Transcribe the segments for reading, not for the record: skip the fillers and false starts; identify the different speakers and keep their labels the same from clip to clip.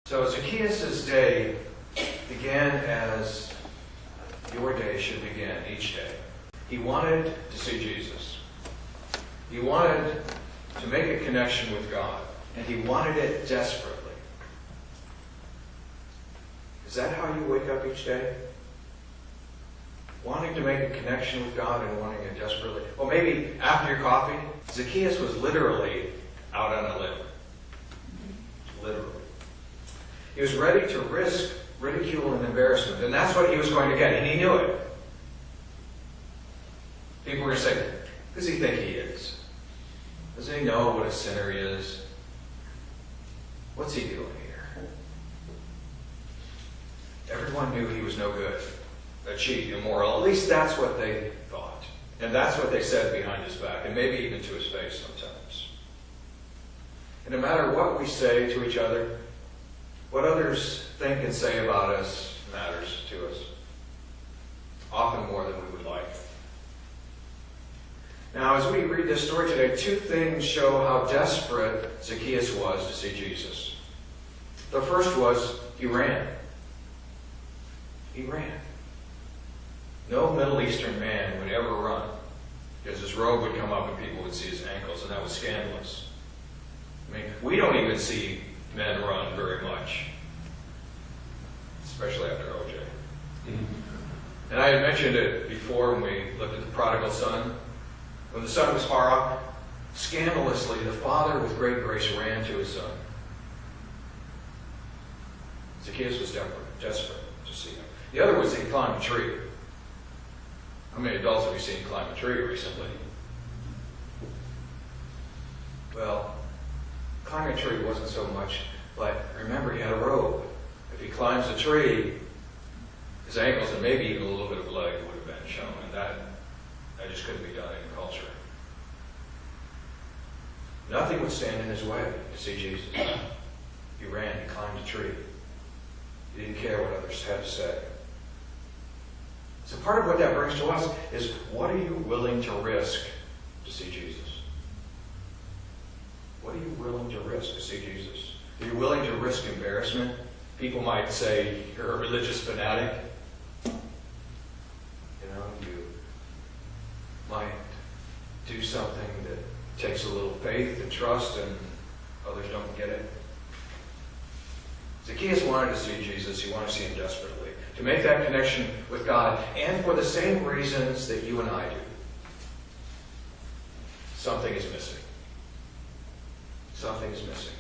Speaker 1: So Zacchaeus' day began as your day should begin each day. He wanted to see Jesus. He wanted to make a connection with God. And he wanted it desperately. Is that how you wake up each day? Wanting to make a connection with God and wanting it desperately? Well, maybe after your coffee. Zacchaeus was literally out on a limb. Literally. He was ready to risk ridicule and embarrassment, and that's what he was going to get, and he knew it. People were going to say, who does he think he is? Doesn't he know what a sinner he is? What's he doing here? Everyone knew he was no good, a cheat, immoral. At least that's what they thought. And that's what they said behind his back, and maybe even to his face sometimes. And no matter what we say to each other, what others think and say about us matters to us, often more than we would like. Now, as we read this story today, two things show how desperate Zacchaeus was to see Jesus. The first was he ran. He ran. No Middle Eastern man would ever run, because his robe would come up and people would see his ankles, and that was scandalous. I mean, we don't even see men run very much, especially after OJ. And I had mentioned it before when we looked at the prodigal son. When the son was far off, scandalously, the father with great grace ran to his son. Zacchaeus was desperate to see him. The other was he climbed a tree. How many adults have you seen climb a tree recently? Well, climbing a tree wasn't so much, but remember he had a robe. If he climbs a tree, his ankles and maybe even a little bit of leg would have been shown, and that just couldn't be done in culture. Nothing would stand in his way to see Jesus. He ran, he climbed a tree. He didn't care what others had to say. So part of what that brings to us is, what are you willing to risk to see Jesus? What are you willing to risk to see Jesus? Are you willing to risk embarrassment? People might say you're a religious fanatic. You might do something that takes a little faith and trust, and others don't get it. Zacchaeus wanted to see Jesus. He wanted to see him desperately, to make that connection with God, and for the same reasons that you and I do. Something is missing. Something is missing.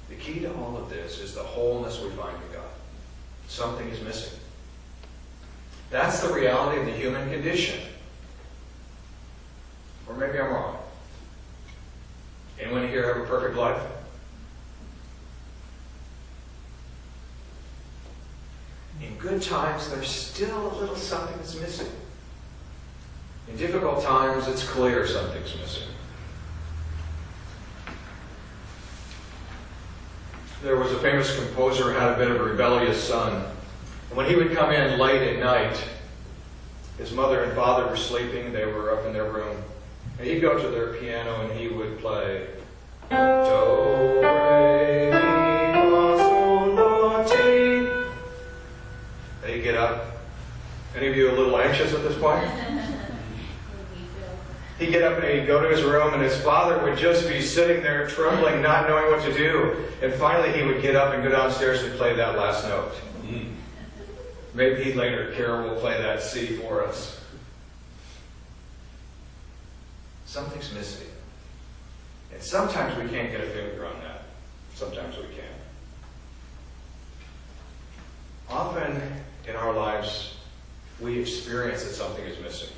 Speaker 1: The key to all of this is the wholeness we find in God. Something is missing. That's the reality of the human condition. Or maybe I'm wrong. Anyone here have a perfect life? In good times, there's still a little something that's missing. In difficult times, it's clear something's missing. There was a famous composer who had a bit of a rebellious son. And when he would come in late at night, his mother and father were sleeping. They were up in their room. And he'd go to their piano and he would play Do, Re, Mi, Fa, Sol, La, Ti. And he'd get up. Any of you a little anxious at this point? He'd get up and he'd go to his room, and his father would just be sitting there trembling, not knowing what to do. And finally he would get up and go downstairs and play that last note. Maybe later Carol will play that C for us. Something's missing. And sometimes we can't get a finger on that. Sometimes we can. Often in our lives, we experience that something is missing.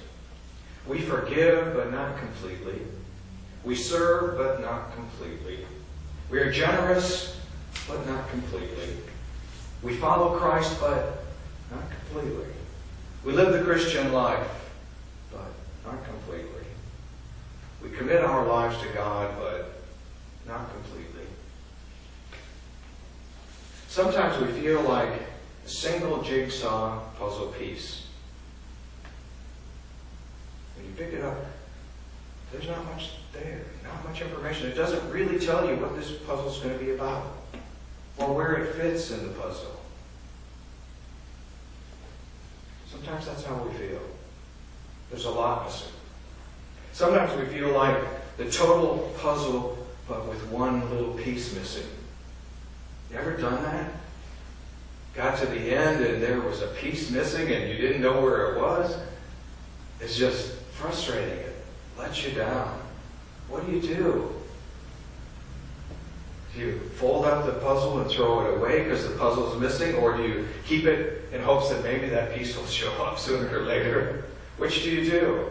Speaker 1: We forgive, but not completely. We serve, but not completely. We are generous, but not completely. We follow Christ, but not completely. We live the Christian life, but not completely. We commit our lives to God, but not completely. Sometimes we feel like a single jigsaw puzzle piece. When you pick it up, there's not much there, not much information. It doesn't really tell you what this puzzle is going to be about or where it fits in the puzzle. Sometimes that's how we feel. There's a lot missing. Sometimes we feel like the total puzzle, but with one little piece missing. You ever done that? Got to the end and there was a piece missing and you didn't know where it was? It's just frustrating. It lets you down. What do? Do you fold up the puzzle and throw it away because the puzzle's missing? Or do you keep it in hopes that maybe that piece will show up sooner or later? Which do you do?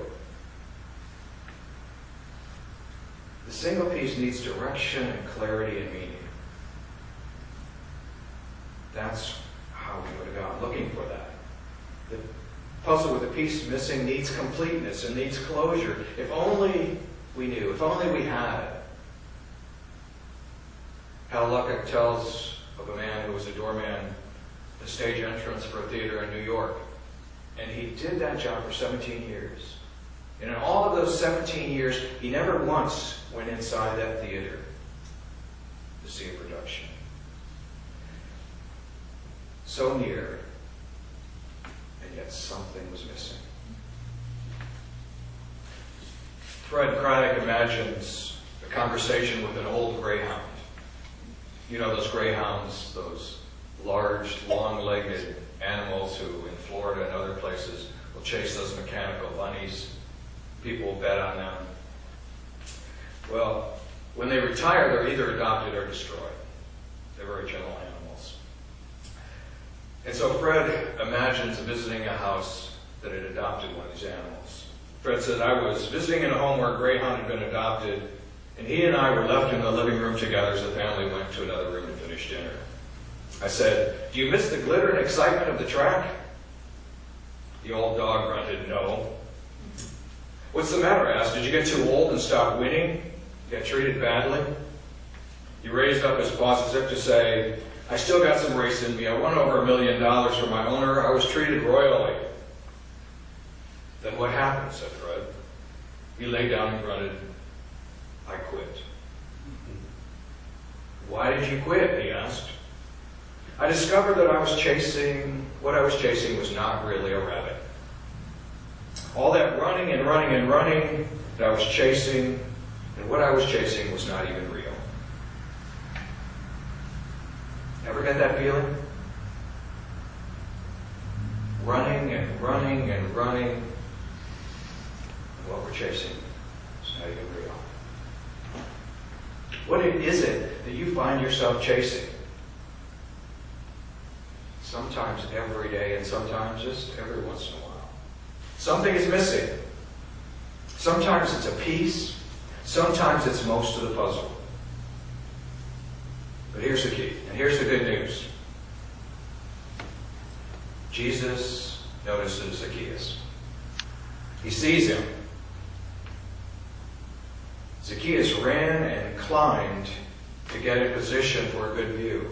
Speaker 1: The single piece needs direction and clarity and meaning. That's how we go to God, looking for that. The puzzle with a piece missing needs completeness and needs closure. If only we knew, if only we had it. Hal Luckock tells of a man who was a doorman at the stage entrance for a theater in New York. And he did that job for 17 years. And in all of those 17 years, he never once went inside that theater to see a production. So near, and yet something was missing. Fred Craddock imagines a conversation with an old greyhound. You know those greyhounds, those large, long-legged animals who in Florida and other places will chase those mechanical bunnies. People will bet on them. Well, when they retire, they're either adopted or destroyed. They're very gentle animals. And so Fred imagines visiting a house that had adopted one of these animals. Fred said, I was visiting in a home where a greyhound had been adopted, and he and I were left in the living room together as the family went to another room to finish dinner. I said, do you miss the glitter and excitement of the track? The old dog grunted, no. What's the matter? I asked. Did you get too old and stop winning? Get treated badly? He raised up his paws as if to say, I still got some race in me. I won over $1 million for my owner. I was treated royally. Then what happened? Said Fred. He lay down and grunted, I quit. Why did you quit? He asked. I discovered that what I was chasing was not really a rabbit. All that running and running and running that I was chasing, and what I was chasing was not even real. Ever get that feeling? Running and running and running, and what we're chasing is not even real. What is it that you find yourself chasing? Sometimes every day, and sometimes just every once in a while. Something is missing. Sometimes it's a piece. Sometimes it's most of the puzzle. But here's the key, and here's the good news. Jesus notices Zacchaeus. He sees him. Zacchaeus ran and climbed to get in position for a good view.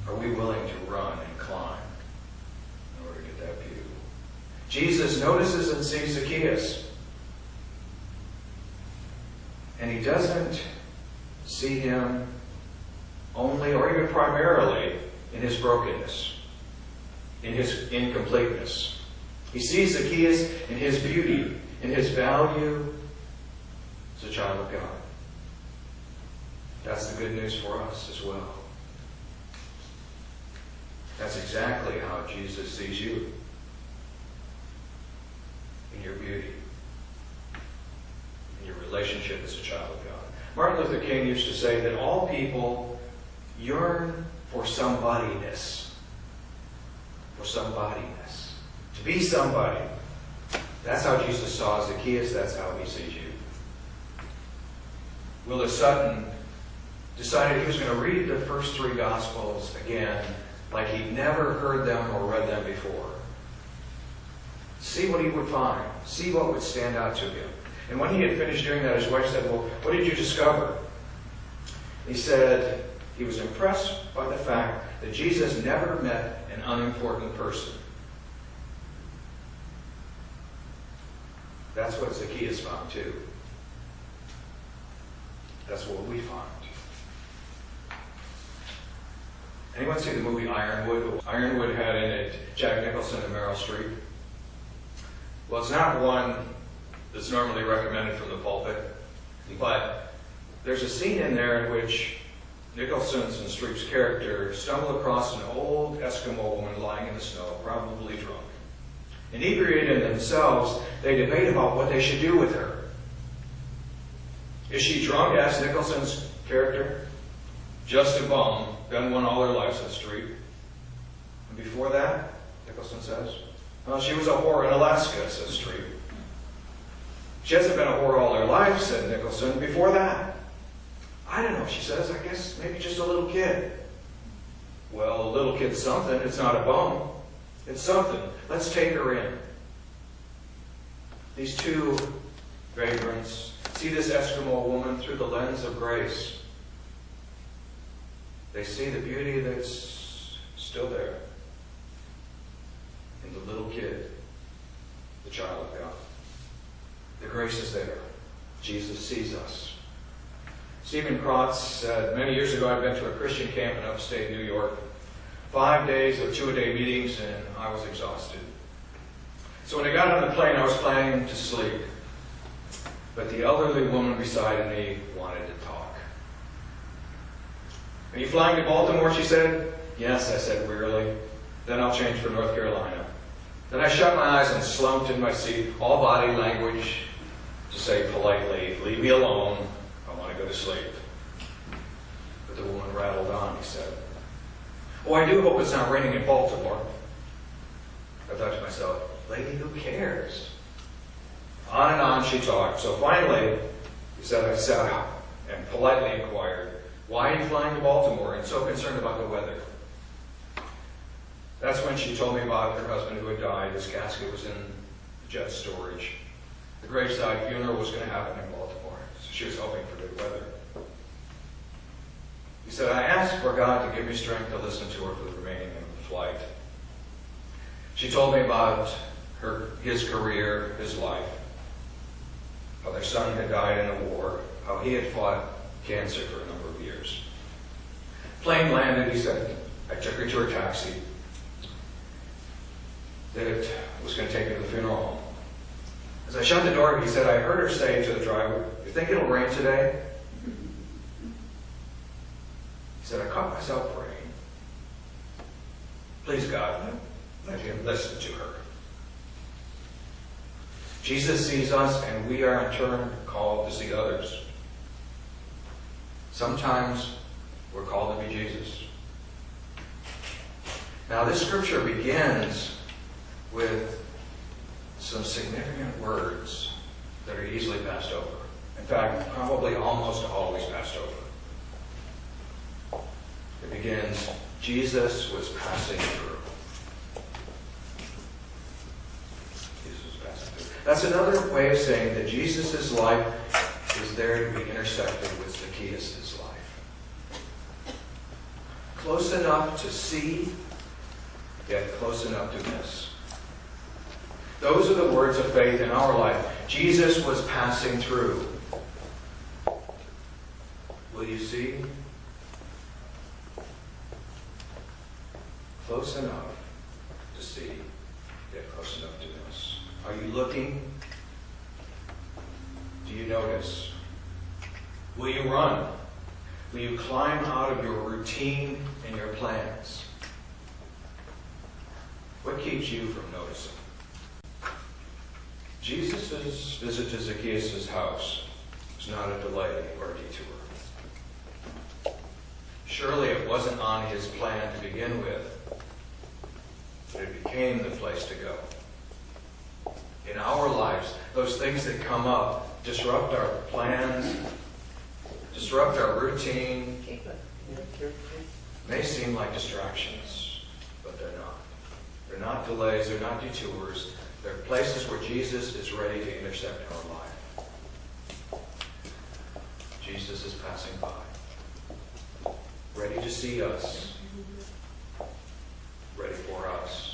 Speaker 1: Are we willing to run and climb in order to get that view? Jesus notices and sees Zacchaeus. And he doesn't see him only or even primarily in his brokenness, in his incompleteness. He sees Zacchaeus in his beauty, in his value as a child of God. That's the good news for us as well. That's exactly how Jesus sees you, in your beauty, in your relationship as a child of God. Martin Luther King used to say that all people yearn for somebodyness. For somebodyness. To be somebody. That's how Jesus saw Zacchaeus. That's how he sees you. Willis Sutton decided he was going to read the first 3 Gospels again like he'd never heard them or read them before. See what he would find. See what would stand out to him. And when he had finished doing that, his wife said, well, what did you discover? He said he was impressed by the fact that Jesus never met an unimportant person. That's what Zacchaeus found too. That's what we find. Anyone see the movie Ironwood? Ironwood had in it Jack Nicholson and Meryl Streep. Well, it's not one that's normally recommended from the pulpit, but there's a scene in there in which Nicholson's and Streep's character stumble across an old Eskimo woman lying in the snow, probably drunk. Inebriated in themselves, they debate about what they should do with her. Is she drunk, asked Nicholson's character? Just a bum, done one all her life, says Streep. And before that, Nicholson says, well, she was a whore in Alaska, says Streep. She hasn't been a whore all her life, said Nicholson. Before that, I don't know, she says, I guess maybe just a little kid. Well, a little kid's something. It's not a bum. It's something. Let's take her in. These two vagrants see this Eskimo woman through the lens of grace. They see the beauty that's still there in the little kid, the child of God. The grace is there. Jesus sees us. Stephen Krotz said, many years ago I'd been to a Christian camp in upstate New York. 5 days of 2-a-day meetings, and I was exhausted. So when I got on the plane, I was planning to sleep. But the elderly woman beside me wanted to talk. Are you flying to Baltimore, she said. Yes, I said wearily. Then I'll change for North Carolina. Then I shut my eyes and slumped in my seat, all body language to say politely, leave me alone, I want to go to sleep. But the woman rattled on, he said. Oh, I do hope it's not raining in Baltimore. I thought to myself, lady, who cares? On and on she talked. So finally, he said, I sat up and politely inquired, why are you flying to Baltimore and so concerned about the weather? That's when she told me about her husband who had died. His casket was in jet storage. The graveside funeral was going to happen in Baltimore, so she was hoping for good weather. He said, I asked for God to give me strength to listen to her for the remaining of the flight. She told me about his career, his life, how their son had died in a war, how he had fought cancer for a number of years. Plane landed, he said. I took her to her taxi. That it was going to take her to the funeral home. As I shut the door, he said, I heard her say to the driver, you think it'll rain today? He said, I caught myself praying. Please, God, let him listen to her. Jesus sees us, and we are in turn called to see others. Sometimes we're called to be Jesus. Now, this scripture begins with some significant words that are easily passed over. In fact, probably almost always passed over. It begins, Jesus was passing through. Jesus was passing through. That's another way of saying that Jesus' life is there to be intersected with Zacchaeus' life. Close enough to see, yet close enough to miss. Those are the words of faith in our life. Jesus was passing through. Will you see? Close enough to see, yet close enough to miss. Are you looking? Do you notice? Will you run? Will you climb out of your routine and your plans? What keeps you from noticing? Jesus' visit to Zacchaeus' house was not a delay or a detour. Surely it wasn't on his plan to begin with, but it became the place to go. In our lives, those things that come up disrupt our plans, disrupt our routine, may seem like distractions, but they're not. They're not delays, they're not detours. They're places where Jesus is ready to intersect our life. Jesus is passing by, ready to see us, ready for us.